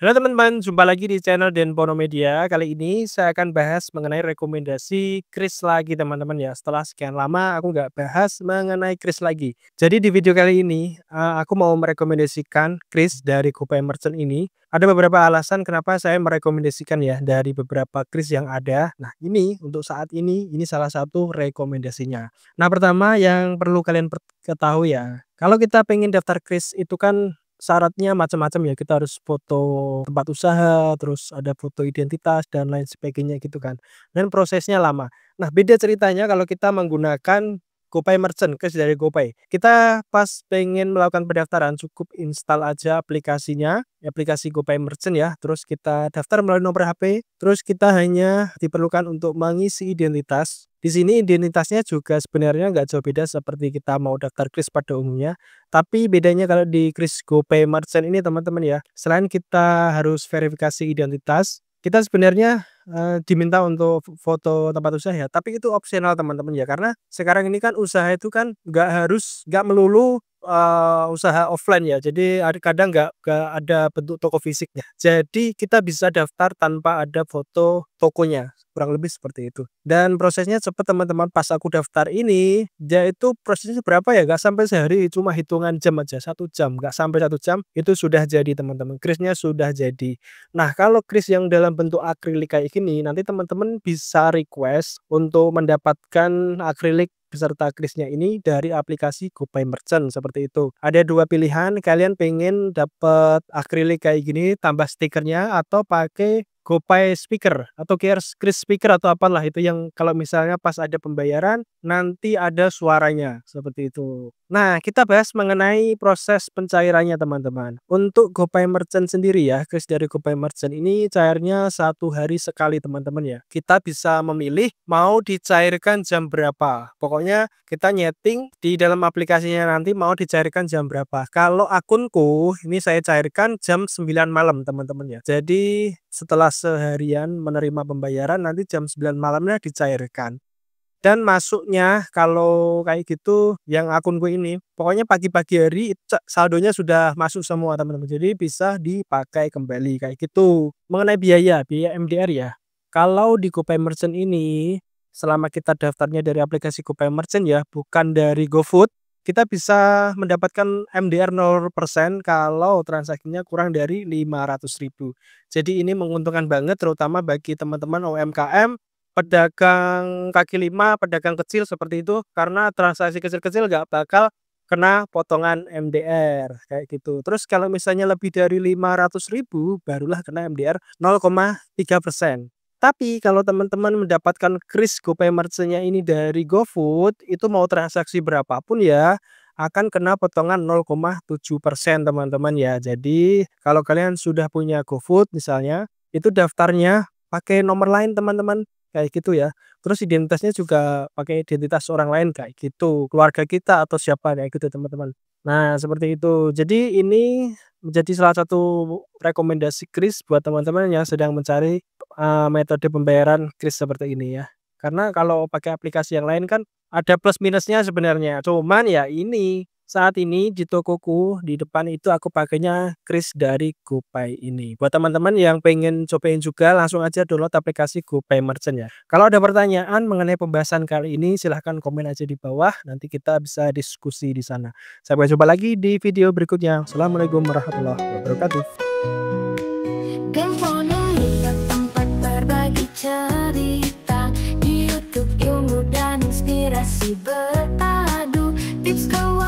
Halo teman-teman, jumpa lagi di channel Denpono Media. Kali ini saya akan bahas mengenai rekomendasi kris lagi teman-teman ya. Setelah sekian lama aku nggak bahas mengenai kris lagi. Jadi di video kali ini aku mau merekomendasikan kris dari GoPay Merchant ini. Ada beberapa alasan kenapa saya merekomendasikan ya dari beberapa kris yang ada. Nah ini untuk saat ini salah satu rekomendasinya. Nah pertama yang perlu kalian ketahui ya. Kalau kita pengen daftar kris itu kan syaratnya macam-macam ya, kita harus foto tempat usaha, terus ada foto identitas dan lain sebagainya gitu kan, dan prosesnya lama. Nah, beda ceritanya kalau kita menggunakan GoPay Merchant, kris dari GoPay. Kita pas pengen melakukan pendaftaran cukup install aja aplikasinya, aplikasi GoPay Merchant ya, terus kita daftar melalui nomor HP, terus kita hanya diperlukan untuk mengisi identitas. Di sini identitasnya juga sebenarnya nggak jauh beda seperti kita mau daftar kris pada umumnya. Tapi bedanya kalau di kris GoPay Merchant ini teman-teman ya, selain kita harus verifikasi identitas, kita sebenarnya, diminta untuk foto tempat usaha ya, tapi itu opsional teman-teman ya, karena sekarang ini kan usaha itu kan nggak melulu, usaha offline ya, jadi kadang nggak ada bentuk toko fisiknya. Jadi kita bisa daftar tanpa ada foto tokonya, kurang lebih seperti itu. Dan prosesnya cepat teman-teman, pas aku daftar ini, dia itu prosesnya berapa ya, nggak sampai sehari, cuma hitungan jam aja, 1 jam, nggak sampai 1 jam, itu sudah jadi teman-teman, krisnya sudah jadi. Nah, kalau kris yang dalam bentuk akrilik kayak gini, nanti teman-teman bisa request untuk mendapatkan akrilik beserta krisnya ini dari aplikasi GoPay Merchant seperti itu. Ada dua pilihan, kalian pengen dapat akrilik kayak gini tambah stikernya atau pakai GoPay speaker atau kris speaker atau apalah itu yang kalau misalnya pas ada pembayaran nanti ada suaranya seperti itu. Nah, kita bahas mengenai proses pencairannya teman-teman. Untuk GoPay Merchant sendiri ya, kris dari GoPay Merchant ini cairnya 1 hari sekali teman-teman ya. Kita bisa memilih mau dicairkan jam berapa. Pokoknya kita nyeting di dalam aplikasinya nanti mau dicairkan jam berapa. Kalau akunku ini saya cairkan jam 9 malam teman-teman ya. Jadi setelah seharian menerima pembayaran nanti jam 9 malamnya dicairkan. Dan masuknya kalau kayak gitu yang akunku ini, pokoknya pagi-pagi hari saldonya sudah masuk semua teman-teman. Jadi bisa dipakai kembali kayak gitu. Mengenai biaya MDR ya. Kalau di GoPay Merchant ini, selama kita daftarnya dari aplikasi GoPay Merchant ya, bukan dari GoFood, kita bisa mendapatkan MDR 0% kalau transaksinya kurang dari 500.000. Jadi ini menguntungkan banget terutama bagi teman-teman UMKM, pedagang kaki lima, pedagang kecil seperti itu, karena transaksi kecil-kecil nggak bakal kena potongan MDR kayak gitu. Terus kalau misalnya lebih dari 500.000 barulah kena MDR 0,3%. Tapi kalau teman-teman mendapatkan kris GoPay Merchant-nya ini dari GoFood, itu mau transaksi berapapun ya akan kena potongan 0,7% teman-teman ya. Jadi kalau kalian sudah punya GoFood misalnya, itu daftarnya pakai nomor lain teman-teman. Kayak gitu ya. Terus identitasnya juga pakai identitas orang lain kayak gitu, keluarga kita atau siapa kayak gitu teman-teman. Nah, seperti itu. Jadi ini menjadi salah satu rekomendasi kris buat teman-teman yang sedang mencari, metode pembayaran kris seperti ini ya. Karena kalau pakai aplikasi yang lain kan ada plus minusnya sebenarnya. Cuman ya ini, saat ini di tokoku di depan itu aku pakainya kris dari GoPay ini. Buat teman-teman yang pengen cobain juga langsung aja download aplikasi GoPay Merchant ya. Kalau ada pertanyaan mengenai pembahasan kali ini silahkan komen aja di bawah, nanti kita bisa diskusi di sana. Sampai jumpa lagi di video berikutnya. Assalamualaikum warahmatullahi wabarakatuh. Dempono tempat berbagi cerita di YouTube, ilmu dan inspirasi berpadu, tips keuangan